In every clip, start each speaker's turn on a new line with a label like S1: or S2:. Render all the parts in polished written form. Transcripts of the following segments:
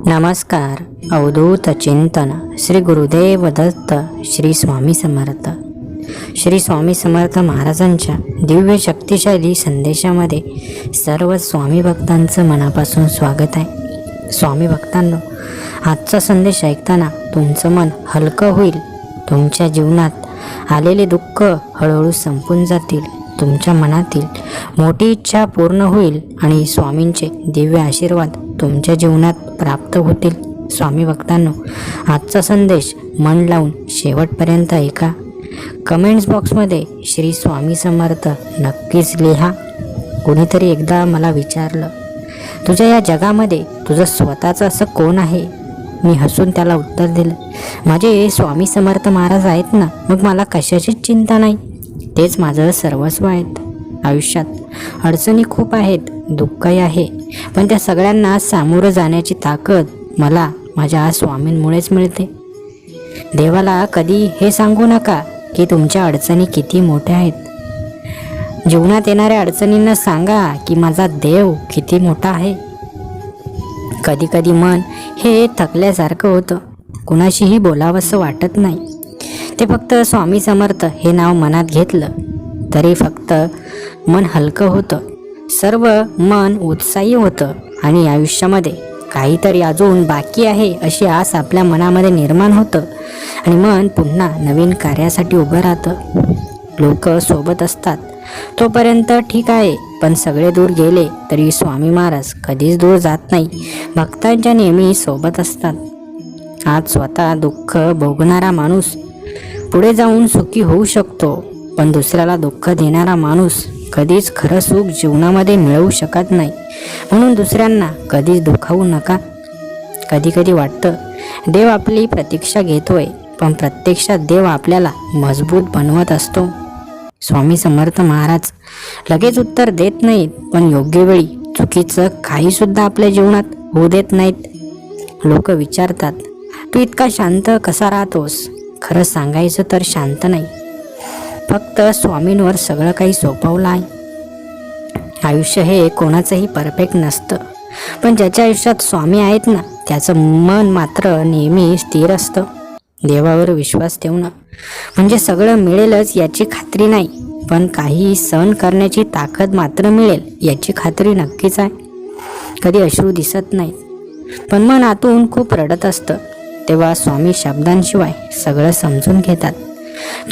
S1: नमस्कार. अवधूत चिंतन श्री गुरुदेव दत्त श्री स्वामी समर्थ. श्री स्वामी समर्थ महाराजांच्या दिव्य शक्तिशाली संदेशामध्ये सर्व स्वामी भक्तांचं मनापासून स्वागत आहे. स्वामी भक्तांनो, आजचा संदेश ऐकताना तुमचं मन हलकं होईल. तुमच्या जीवनात आलेले दुःख हळूहळू संपून जातील. तुमच्या मनातील मोठी इच्छा पूर्ण होईल आणि स्वामींचे दिव्य आशीर्वाद तुमच्या जीवनात प्राप्त होतील. स्वामी भक्तांनो, आजचा संदेश मन लावून शेवटपर्यंत ऐका. कमेंट्स बॉक्समध्ये श्री स्वामी समर्थ नक्कीच लिहा. कोणीतरी एकदा मला विचारलं, तुझ्या या जगामध्ये तुझं स्वतःचं असं कोण आहे? मी हसून त्याला उत्तर दिलं, माझे स्वामी समर्थ महाराज आहेत ना, मग मला कशाचीच चिंता नाही. तेच माझं सर्वस्व आहेत. आयुष्यात अडचणी खूप आहेत, दुःखही आहे, पण त्या सगळ्यांना सामोरं जाण्याची ताकद मला माझ्या स्वामींमुळेच मिळते. देवाला कधी हे सांगू नका की तुमच्या अडचणी किती मोठ्या आहेत. जीवनात येणाऱ्या अडचणींना सांगा की माझा देव किती मोठा आहे. कधी कधी मन हे थकल्यासारखं होतं, कुणाशीही बोलावंसं वाटत नाही. ते फक्त स्वामी समर्थ हे नाव मनात घेतलं तरी फक्त मन हलकं होतं. सर्व मन उत्साही होतं आणि आयुष्यामध्ये काहीतरी अजून बाकी आहे अशी आस आपल्या मनामध्ये निर्माण होतं आणि मन पुन्हा नवीन कार्यासाठी उभं राहतं. लोक सोबत असतात तोपर्यंत ठीक आहे, पण सगळे दूर गेले तरी स्वामी महाराज कधीच दूर जात नाही. भक्तांच्या नेहमी सोबत असतात. आज स्वतः दुःख भोगणारा माणूस पुढे जाऊन सुखी होऊ शकतो, पण दुसऱ्याला दुःख देणारा माणूस कधीच खरं सुख जीवनामध्ये मिळवू शकत नाही. म्हणून दुसऱ्यांना कधीच दुखावू नका. कधी कधी वाटतं देव आपली प्रतीक्षा घेतोय, पण प्रत्यक्षात देव आपल्याला मजबूत बनवत असतो. स्वामी समर्थ महाराज लगेच उत्तर देत नाहीत, पण योग्य वेळी चुकीचं काहीसुद्धा आपल्या जीवनात होऊ देत नाहीत. लोक विचारतात, तू इतका शांत कसा राहतोस? खरं सांगायचं तर शांत नाही, फक्त स्वामींवर सगळं काही सोपवलं आहे. आयुष्य हे कोणाचंही परफेक्ट नसतं, पण ज्याच्या आयुष्यात स्वामी आहेत ना, त्याचं मन मात्र नेहमी स्थिर असतं. देवावर विश्वास ठेवणं म्हणजे सगळं मिळेलच याची खात्री नाही, पण काही सहन करण्याची ताकद मात्र मिळेल याची खात्री नक्कीच आहे. कधी अश्रू दिसत नाहीत, पण मन आतून खूप रडत असतं. तेव्हा स्वामी शब्दांशिवाय सगळं समजून घेतात.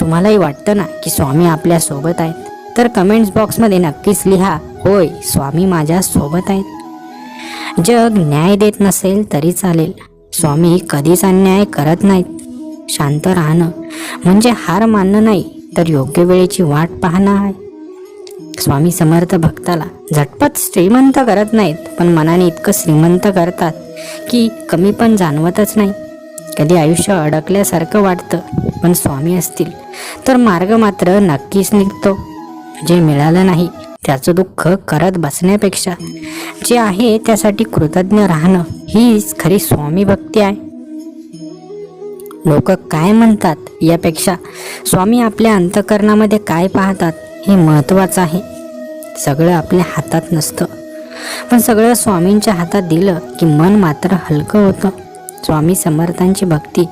S1: तुम्हालाही वाटतं ना की स्वामी आपल्या सोबत आहेत? तर कमेंट्स बॉक्समध्ये नक्कीच लिहा, होय, स्वामी माझ्या सोबत आहेत. जग न्याय देत नसेल तरी चालेल, स्वामी कधीच अन्याय करत नाहीत. शांत राहणं म्हणजे हार मानणं नाही, तर योग्य वेळेची वाट पाहणं आहे. स्वामी समर्थ भक्ताला झटपट श्रीमंत करत नाहीत, पण मनाने इतकं श्रीमंत करतात की कमी पण जाणवतच नाही. कधी आयुष्य अडकल्यासारखं वाटतं, पण स्वामी असतील तर मार्ग मात्र नक्कीच निघतो. जे मिळालं नाही त्याचं दुःख करत बसण्यापेक्षा जे आहे त्यासाठी कृतज्ञ राहणं हीच खरी स्वामी भक्ती आहे. लोक काय म्हणतात यापेक्षा स्वामी आपल्या अंतःकरणामध्ये काय पाहतात हे महत्त्वाचं आहे. सगळं आपल्या हातात नसतं, पण सगळं स्वामींच्या हातात दिलं की मन मात्र हलकं होतं. स्वामी समर्थांची भक्ती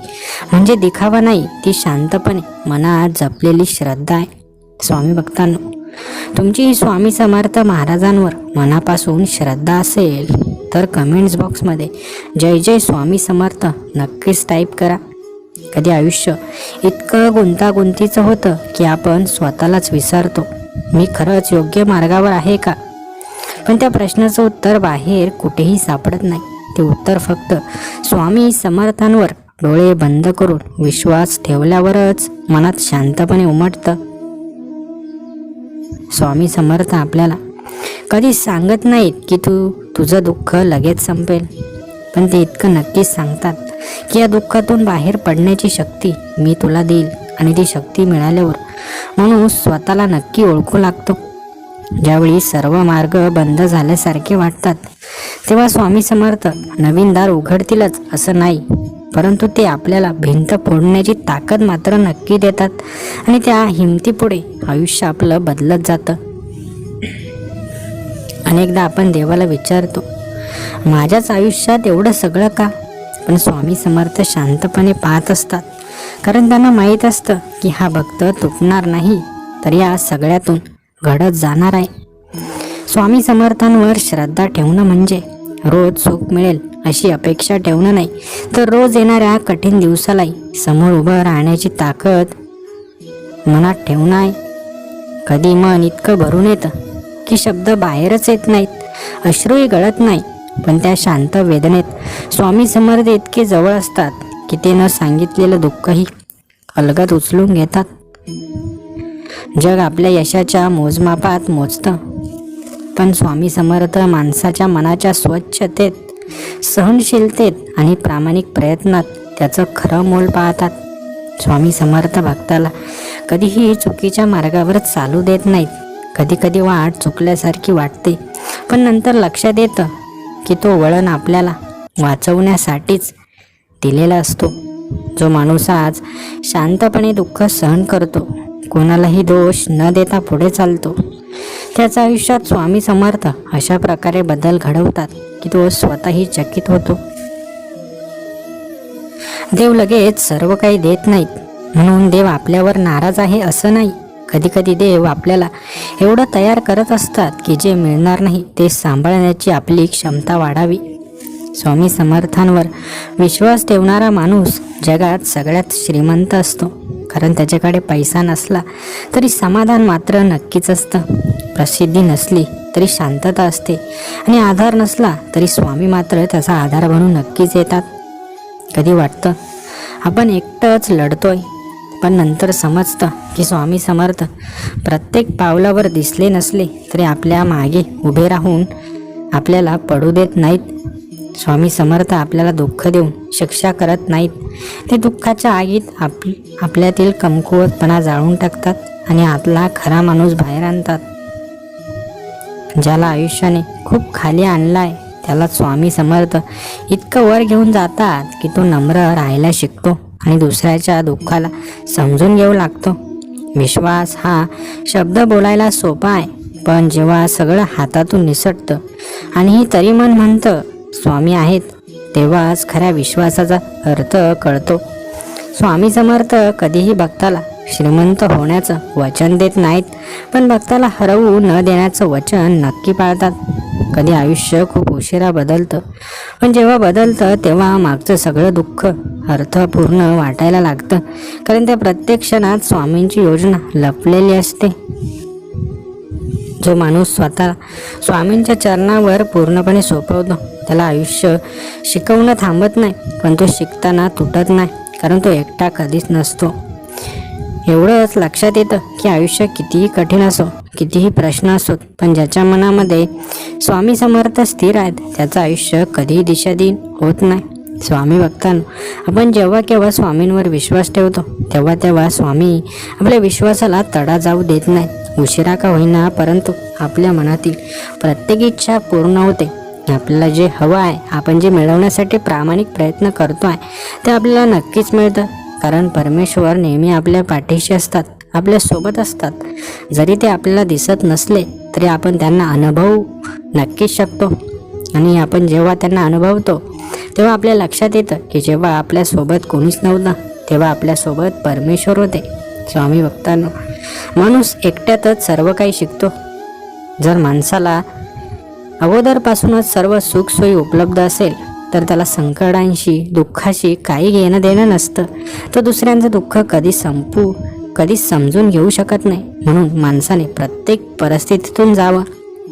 S1: म्हणजे दिखावा नाही, ती शांतपणे मनात जपलेली श्रद्धा आहे. स्वामी भक्तांनो, तुमची स्वामी समर्थ महाराजांवर मनापासून श्रद्धा असेल तर कमेंट्स बॉक्समध्ये जय जय स्वामी समर्थ नक्कीच टाईप करा. कधी आयुष्य इतकं गुंतागुंतीचं होतं की आपण स्वतःलाच विसरतो, मी खरंच योग्य मार्गावर आहे का? पण त्या प्रश्नाचं उत्तर बाहेर कुठेही सापडत नाही. ते उत्तर फक्त स्वामी समर्थांवर डोळे बंद करून विश्वास ठेवल्यावरच मनात शांतपणे उमटतं. स्वामी समर्थ आपल्याला कधी सांगत नाहीत की तुझं दुःख लगेच संपेल, पण ते इतकं नक्कीच सांगतात की या दुःखातून बाहेर पडण्याची शक्ती मी तुला देईल. आणि ती शक्ती मिळाल्यावर माणूस स्वतःला नक्की ओळखू लागतो. ज्यावेळी सर्व मार्ग बंद झाल्यासारखे वाटतात तेव्हा स्वामी समर्थ नवीन दार उघडतीलच असं नाही, परंतु ते आपल्याला भिंत फोडण्याची ताकद मात्र नक्की देतात आणि त्या हिमतीपुढे आयुष्य आपलं बदलत जातं. अनेकदा आपण देवाला विचारतो माझ्याच आयुष्यात एवढं सगळं का? पण स्वामी समर्थ शांतपणे पाहत असतात, कारण त्यांना माहीत असतं की हा भक्त तुटणार नाही, तर या सगळ्यातून घडत जाणार आहे. स्वामी समर्थांवर श्रद्धा ठेवणं म्हणजे रोज सुख मिळेल अशी अपेक्षा ठेवणं नाही, तर रोज येणाऱ्या कठीण दिवसालाही समोर उभं राहण्याची ताकद मनात ठेवणं आहे. कधी मन इतकं भरून येतं की शब्द बाहेरच येत नाहीत, अश्रूही गळत नाही, पण त्या शांत वेदनेत स्वामी समर्थ इतके जवळ असतात की ते न सांगितलेलं दुःखही अलगद उचलून घेतात. जग आपल्या यशाच्या मोजमापात मोजतं, पण स्वामी समर्थ माणसाच्या मनाच्या स्वच्छतेत, सहनशीलतेत आणि प्रामाणिक प्रयत्नात त्याचं खरं मोल पाहतात. स्वामी समर्थ भक्ताला कधीही चुकीच्या मार्गावर चालू देत नाहीत. कधी कधी वाट चुकल्यासारखी वाटते, पण नंतर लक्षात येतं की तो वळण आपल्याला वाचवण्यासाठीच दिलेला असतो. जो माणूस आज शांतपणे दुःख सहन करतो, कोणालाही दोष न देता पुढे चालतो, त्याच्या आयुष्यात स्वामी समर्थ अशा प्रकारे बदल घडवतात की तो स्वतःही चकित होतो. देव लगेच सर्व काही देत नाहीत, म्हणून देव आपल्यावर नाराज आहे असं नाही. कधी कधी देव आपल्याला एवढं तयार करत असतात की जे मिळणार नाही ते सांभाळण्याची आपली क्षमता वाढावी. स्वामी समर्थांवर विश्वास ठेवणारा माणूस जगात सगळ्यात श्रीमंत असतो, कारण त्याच्याकडे पैसा नसला तरी समाधान मात्र नक्कीच असतं. प्रसिद्धी नसली तरी शांतता असते, आणि आधार नसला तरी स्वामी मात्र त्याचा आधार बनून नक्कीच येतात. कधी वाटतं आपण एकटंच लढतोय, पण नंतर समजतं की स्वामी समर्थ प्रत्येक पावलावर दिसले नसले तरी आपल्या मागे उभे राहून आपल्याला पडू देत नाहीत. स्वामी समर्थ आपल्याला दुःख देऊन शिक्षा करत नाहीत, ते दुःखाच्या आगीत आपल्यातील कमकुवतपणा जाळून टाकतात आणि आतला खरा माणूस बाहेर आणतात. ज्याला आयुष्याने खूप खाली आणलाय त्याला स्वामी समर्थ इतकं वर घेऊन जातात की तो नम्र राहायला शिकतो आणि दुसऱ्याच्या दुःखाला समजून घेऊ लागतो. विश्वास हा शब्द बोलायला सोपा आहे, पण जेव्हा सगळं हातातून निसटतं आणि तरी मन म्हणतं स्वामी आहेत, तेव्हाच खऱ्या विश्वासाचा अर्थ कळतो. स्वामी समर्थ कधीही भक्ताला श्रीमंत होण्याचं वचन देत नाहीत, पण भक्ताला हरवू न देण्याचं वचन नक्की पाळतात. कधी आयुष्य खूप उशिरा बदलतं, पण जेव्हा बदलतं तेव्हा मागचं सगळं दुःख अर्थपूर्ण वाटायला लागतं, कारण त्या प्रत्येक क्षणात स्वामींची योजना लपलेली असते. जो माणूस स्वतः स्वामींच्या चरणावर पूर्णपणे सोपवतो त्याला आयुष्य शिकवणं थांबत नाही, पण तो शिकताना तुटत नाही, कारण तो एकटा कधीच नसतो. एवढंच लक्षात येतं की आयुष्य कितीही कठीण असो, कितीही प्रश्न असोत, पण ज्याच्या मनामध्ये स्वामी समर्थ स्थिर आहेत त्याचं आयुष्य कधीही दिशाहीन होत नाही. स्वामी भक्तांनो, आपण जेव्हा केव्हा स्वामींवर विश्वास ठेवतो तेव्हा तेव्हा स्वामी आपल्या विश्वासाला तडा जाऊ देत नाही. उशिरा का होईना, परंतु आपल्या मनातील प्रत्येक इच्छा पूर्ण होते. आपल्याला जे हवं आहे, आपण जे मिळवण्यासाठी प्रामाणिक प्रयत्न करतो आहे ते आपल्याला नक्कीच मिळतं, कारण परमेश्वर नेहमी आपल्या पाठीशी असतात, आपल्या सोबत असतात. जरी ते आपल्याला दिसत नसले तरी आपण त्यांना अनुभवू नक्कीच शकतो, आणि आपण जेव्हा त्यांना अनुभवतो तेव्हा आपल्या लक्षात येतं की जेव्हा आपल्यासोबत कोणीच नव्हतं तेव्हा आपल्यासोबत परमेश्वर होते. स्वामी भक्तांनो, माणूस एकट्यातच सर्व काही शिकतो. जर माणसाला अगोदरपासूनच सर्व सुखसोयी उपलब्ध असेल तर त्याला संकटांशी, दुःखाशी काही घेणं देणं नसतं. तो दुसऱ्यांचं दुःख कधीच समजून घेऊ शकत नाही. म्हणून माणसाने प्रत्येक परिस्थितीतून जावं.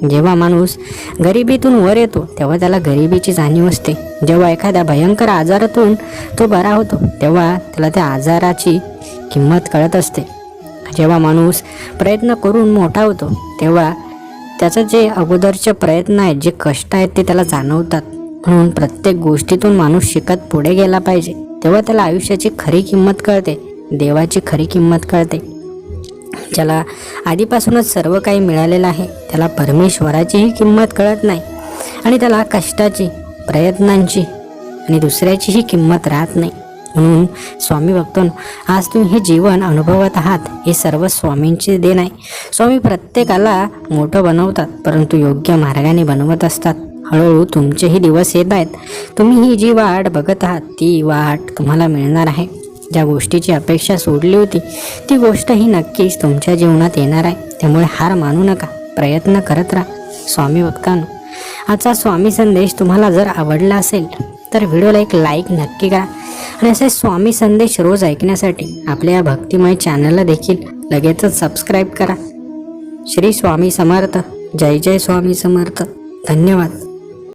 S1: जेव्हा माणूस गरिबीतून वर येतो तेव्हा त्याला गरिबीची जाणीव असते. जेव्हा एखाद्या भयंकर आजारातून तो बरा होतो तेव्हा त्याला त्या आजाराची किंमत कळत असते. जेव्हा माणूस प्रयत्न करून मोठा होतो तेव्हा त्याचं जे अगोदरचे प्रयत्न आहेत, जे कष्ट आहेत ते त्याला जाणवतात. म्हणून प्रत्येक गोष्टीतून माणूस शिकत पुढे गेला पाहिजे, तेव्हा त्याला आयुष्याची खरी किंमत कळते, देवाची खरी किंमत कळते. ज्याला आधीपासूनच सर्व काही मिळालेलं आहे त्याला परमेश्वराचीही किंमत कळत नाही, आणि त्याला कष्टाची, प्रयत्नांची आणि दुसऱ्याचीही किंमत राहत नाही. म्हणून स्वामी भक्तांनो, आज तुम्ही हे जीवन अनुभवत आहात हे सर्व स्वामींचे देण आहे. स्वामी प्रत्येकाला मोठं बनवतात, परंतु योग्य मार्गाने बनवत असतात. हळूहळू तुमचेही दिवस येत आहेत. तुम्ही ही जी वाट बघत आहात ती वाट तुम्हाला मिळणार आहे. ज्या गोष्टीची अपेक्षा सोडली होती ती गोष्ट ही नक्कीच तुमच्या जीवनात येणार आहे. त्यामुळे हार मानू नका, प्रयत्न करत राहा. स्वामी भक्तांनो, आजचा स्वामी संदेश तुम्हाला जर आवडला असेल तर व्हिडिओला एक लाईक नक्की करा आणि असे स्वामी संदेश रोज ऐकण्यासाठी आपल्या या भक्तिमय चॅनलला देखील लगेचच सबस्क्राईब करा. श्री स्वामी समर्थ. जय जय स्वामी समर्थ. धन्यवाद.